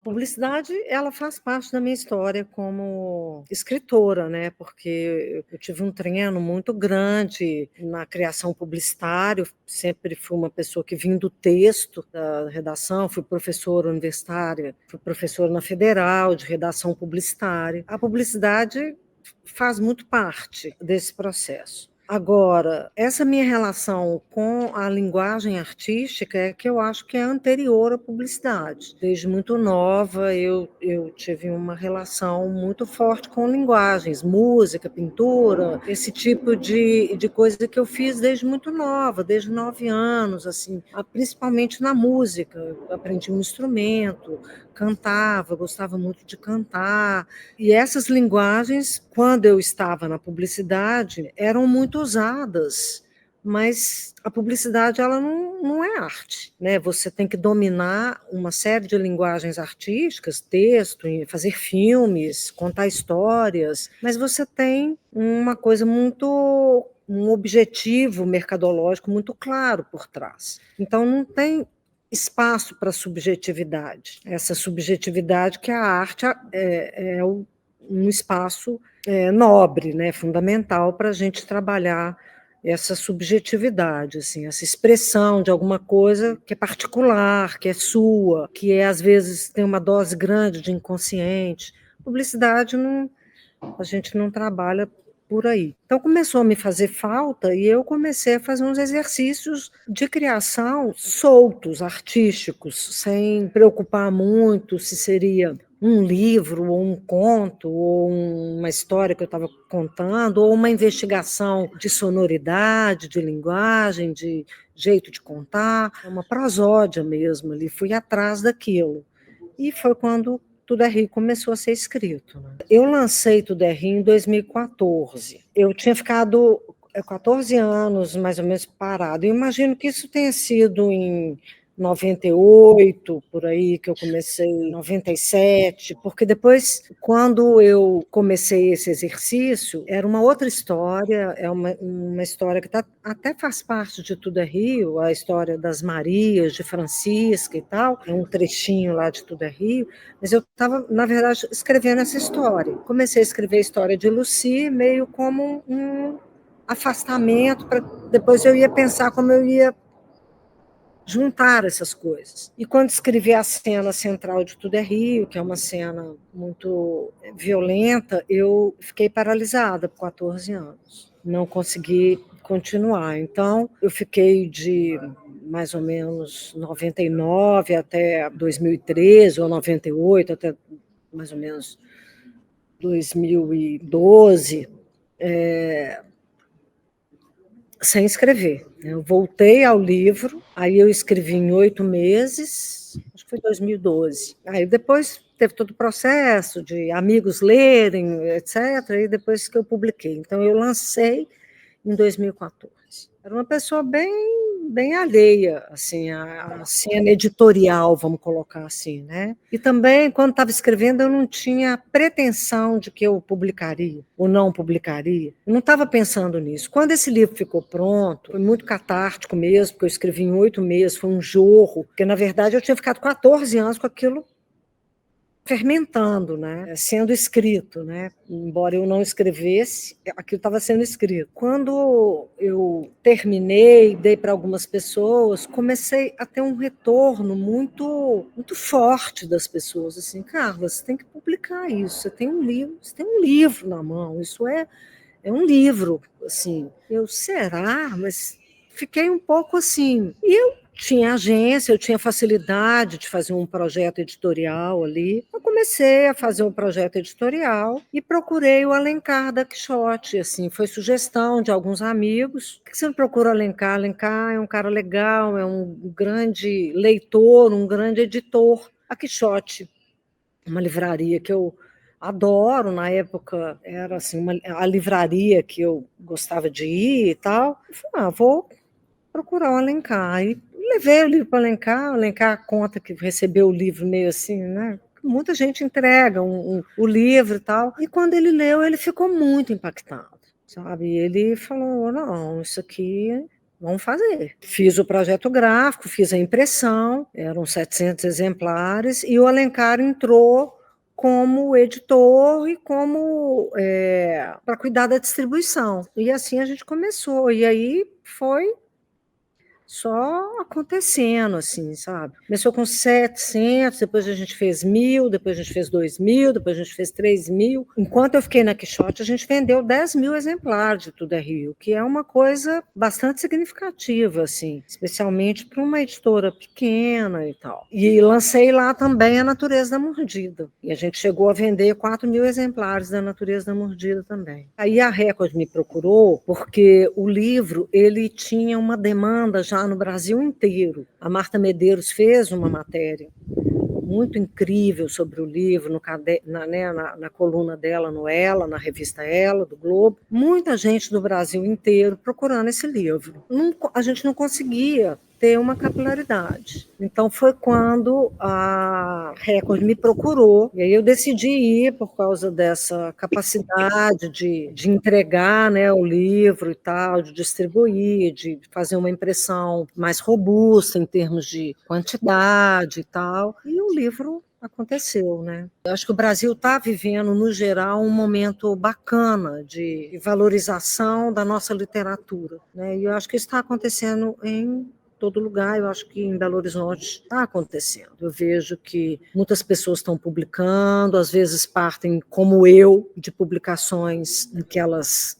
Publicidade, ela faz parte da minha história como escritora, né, porque eu tive um treino muito grande na criação publicitária, eu sempre fui uma pessoa que vim do texto, da redação, fui professora universitária, fui professora na Federal de redação publicitária. A publicidade faz muito parte desse processo. Agora, essa minha relação com a linguagem artística é que eu acho que é anterior à publicidade. Desde muito nova, eu tive uma relação muito forte com linguagens, música, pintura, esse tipo de coisa que eu fiz desde muito nova, desde 9 anos, assim, principalmente na música. Eu aprendi um instrumento, cantava, gostava muito de cantar. E essas linguagens, quando eu estava na publicidade, eram muito usadas, mas a publicidade ela não é arte, né? Você tem que dominar uma série de linguagens artísticas, texto, fazer filmes, contar histórias, mas você tem uma coisa muito, um objetivo mercadológico muito claro por trás. Então não tem espaço para subjetividade. Essa subjetividade que a arte é um espaço nobre, né, fundamental para a gente trabalhar essa subjetividade, assim, essa expressão de alguma coisa que é particular, que é sua, que às vezes tem uma dose grande de inconsciente. Publicidade não, a gente não trabalha por aí. Então começou a me fazer falta e eu comecei a fazer uns exercícios de criação soltos, artísticos, sem preocupar muito se seria um livro, ou um conto, ou uma história que eu estava contando, ou uma investigação de sonoridade, de linguagem, de jeito de contar, uma prosódia mesmo ali, fui atrás daquilo. E foi quando Tudo é Rio começou a ser escrito. Né? Eu lancei Tudo é Rio em 2014. Eu tinha ficado 14 anos, mais ou menos, parado. Eu imagino que isso tenha sido em 98, por aí, que eu comecei, em 97, porque depois, quando eu comecei esse exercício, era uma outra história, é uma história que até faz parte de Tudo é Rio, a história das Marias, de Francisca e tal, é um trechinho lá de Tudo é Rio, mas eu estava, na verdade, escrevendo essa história. Comecei a escrever a história de Lucy, meio como um afastamento, para depois eu ia pensar como eu ia juntar essas coisas. E quando escrevi a cena central de Tudo é Rio, que é uma cena muito violenta, eu fiquei paralisada por 14 anos. Não consegui continuar. Então, eu fiquei de mais ou menos 99 até 2013, ou 98, até mais ou menos 2012, sem escrever. Eu voltei ao livro, aí eu escrevi em 8 meses, acho que foi 2012. Aí depois teve todo o processo de amigos lerem, etc., e depois que eu publiquei. Então eu lancei em 2014. Era uma pessoa bem alheia, assim, à cena editorial, vamos colocar assim, né? E também, quando estava escrevendo, eu não tinha pretensão de que eu publicaria ou não publicaria. Eu não estava pensando nisso. Quando esse livro ficou pronto, foi muito catártico mesmo, porque eu escrevi em 8 meses, foi um jorro, porque, na verdade, eu tinha ficado 14 anos com aquilo fermentando, né? Sendo escrito, né? Embora eu não escrevesse, aquilo estava sendo escrito. Quando eu terminei, dei para algumas pessoas, comecei a ter um retorno muito forte das pessoas, assim, Carla, você tem que publicar isso, você tem um livro na mão, isso é um livro, assim. Será? Mas fiquei um pouco assim. E eu tinha agência, eu tinha facilidade de fazer um projeto editorial ali. Eu comecei a fazer um projeto editorial e procurei o Alencar da Quixote, assim, foi sugestão de alguns amigos. Por que você não procura o Alencar? Alencar é um cara legal, é um grande leitor, um grande editor. A Quixote, uma livraria que eu adoro, na época era assim, a livraria que eu gostava de ir e tal. Eu falei, vou procurar o Alencar. E levei o livro para o Alencar conta que recebeu o livro meio assim, né? Muita gente entrega o livro e tal. E quando ele leu, ele ficou muito impactado, sabe? Ele falou, não, isso aqui vamos fazer. Fiz o projeto gráfico, fiz a impressão, eram 700 exemplares, e o Alencar entrou como editor e como para cuidar da distribuição. E assim a gente começou. E aí foi só acontecendo, assim, sabe? Começou com 700, depois a gente fez 1.000, depois a gente fez 2.000, depois a gente fez 3.000. Enquanto eu fiquei na Quixote, a gente vendeu 10.000 exemplares de Tudo é Rio, que é uma coisa bastante significativa, assim, especialmente para uma editora pequena e tal. E lancei lá também A Natureza da Mordida. E a gente chegou a vender 4.000 exemplares da Natureza da Mordida também. Aí a Record me procurou porque o livro, ele tinha uma demanda já no Brasil inteiro. A Marta Medeiros fez uma matéria muito incrível sobre o livro na coluna dela no Ela, na revista Ela, do Globo. Muita gente do Brasil inteiro procurando esse livro. A gente não conseguia ter uma capilaridade. Então foi quando a Record me procurou, e aí eu decidi ir por causa dessa capacidade de entregar, né, o livro e tal, de distribuir, de fazer uma impressão mais robusta em termos de quantidade e tal. E o livro aconteceu, né? Eu acho que o Brasil está vivendo, no geral, um momento bacana de valorização da nossa literatura, né? E eu acho que isso está acontecendo em todo lugar. Eu acho que em Belo Horizonte está acontecendo. Eu vejo que muitas pessoas estão publicando, às vezes partem, como eu, de publicações em que elas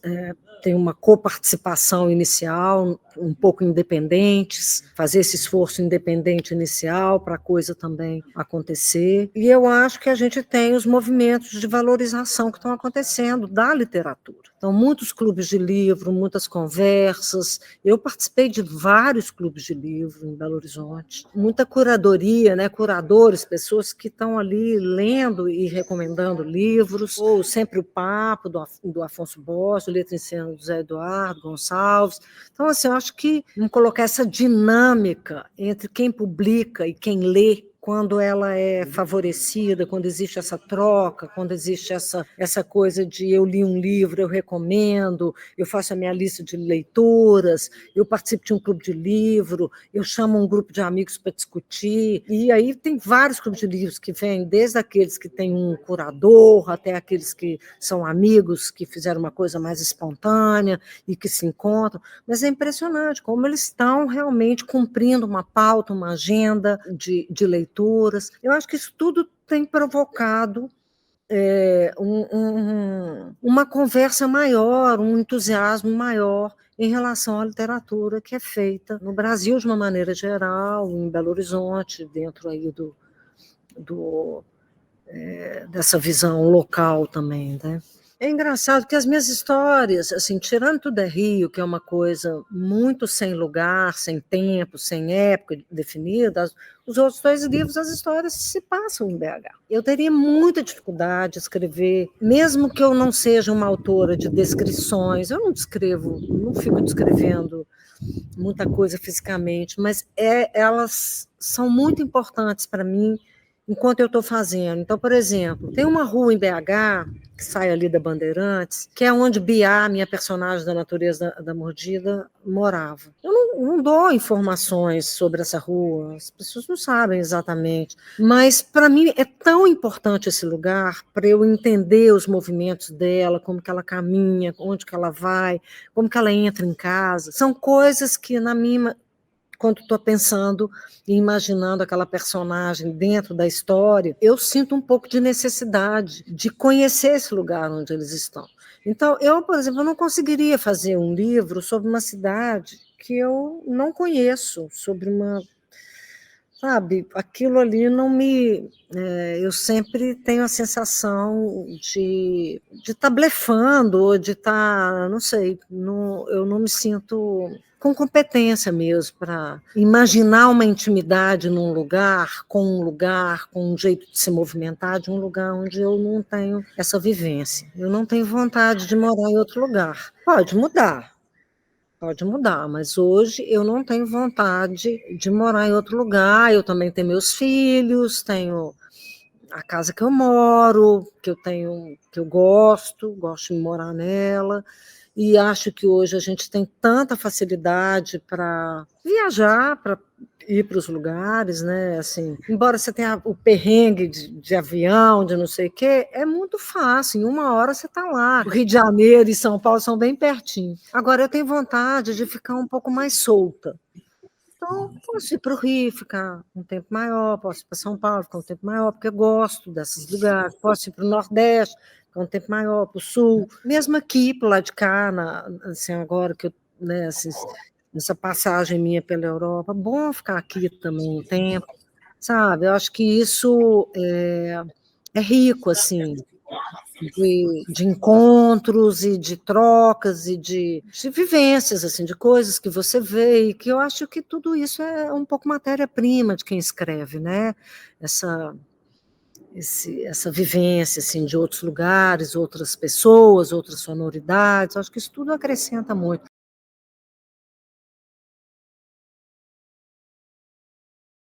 têm uma coparticipação inicial, um pouco independentes, fazer esse esforço independente inicial para a coisa também acontecer. E eu acho que a gente tem os movimentos de valorização que estão acontecendo da literatura. Então, muitos clubes de livro, muitas conversas. Eu participei de vários clubes de livro em Belo Horizonte. Muita curadoria, né? Curadores, pessoas que estão ali lendo e recomendando livros. Ou sempre o papo do Afonso Bosch, o Letra em Cena do Zé Eduardo Gonçalves. Então, assim, eu acho que vamos colocar essa dinâmica entre quem publica e quem lê, quando ela é favorecida, quando existe essa troca, quando existe essa coisa de eu li um livro, eu recomendo, eu faço a minha lista de leituras, eu participo de um clube de livro, eu chamo um grupo de amigos para discutir, e aí tem vários clubes de livros que vêm, desde aqueles que têm um curador, até aqueles que são amigos, que fizeram uma coisa mais espontânea e que se encontram, mas é impressionante como eles estão realmente cumprindo uma pauta, uma agenda de leituras. Eu acho que isso tudo tem provocado uma conversa maior, um entusiasmo maior em relação à literatura que é feita no Brasil de uma maneira geral, em Belo Horizonte, dentro aí dessa visão local também, né? É engraçado que as minhas histórias, assim, tirando Tudo é Rio, que é uma coisa muito sem lugar, sem tempo, sem época definida, os outros dois livros, as histórias se passam em BH. Eu teria muita dificuldade de escrever, mesmo que eu não seja uma autora de descrições, eu não descrevo, não fico descrevendo muita coisa fisicamente, mas elas são muito importantes para mim enquanto eu estou fazendo. Então, por exemplo, tem uma rua em BH, que sai ali da Bandeirantes, que é onde Biá, minha personagem da Natureza da Mordida, morava. Eu não dou informações sobre essa rua, as pessoas não sabem exatamente, mas para mim é tão importante esse lugar para eu entender os movimentos dela, como que ela caminha, onde que ela vai, como que ela entra em casa. São coisas que na minha quando estou pensando e imaginando aquela personagem dentro da história, eu sinto um pouco de necessidade de conhecer esse lugar onde eles estão. Então, eu, por exemplo, não conseguiria fazer um livro sobre uma cidade que eu não conheço, sobre uma... Sabe, aquilo ali não me... eu sempre tenho a sensação de estar blefando, ou de estar, não sei, eu não me sinto com competência mesmo para imaginar uma intimidade num lugar, com um jeito de se movimentar, de um lugar onde eu não tenho essa vivência. Eu não tenho vontade de morar em outro lugar. Pode mudar, mas hoje eu não tenho vontade de morar em outro lugar. Eu também tenho meus filhos, tenho a casa que eu moro, que eu tenho, que eu gosto de morar nela, e acho que hoje a gente tem tanta facilidade para viajar, para ir para os lugares, né? Assim, embora você tenha o perrengue de avião, de não sei o quê, é muito fácil. Em 1 hora você está lá. O Rio de Janeiro e São Paulo são bem pertinho. Agora eu tenho vontade de ficar um pouco mais solta. Então, posso ir para o Rio, ficar um tempo maior, posso ir para São Paulo, ficar um tempo maior, porque eu gosto desses lugares, posso ir para o Nordeste, ficar um tempo maior, para o Sul, mesmo aqui, para o lado de cá, assim, agora que eu, né, assim, nessa passagem minha pela Europa, bom ficar aqui também um tempo, sabe? Eu acho que isso é rico, assim, de encontros e de trocas e de vivências, assim, de coisas que você vê, e que eu acho que tudo isso é um pouco matéria-prima de quem escreve, né? Essa, essa vivência, assim, de outros lugares, outras pessoas, outras sonoridades, eu acho que isso tudo acrescenta muito.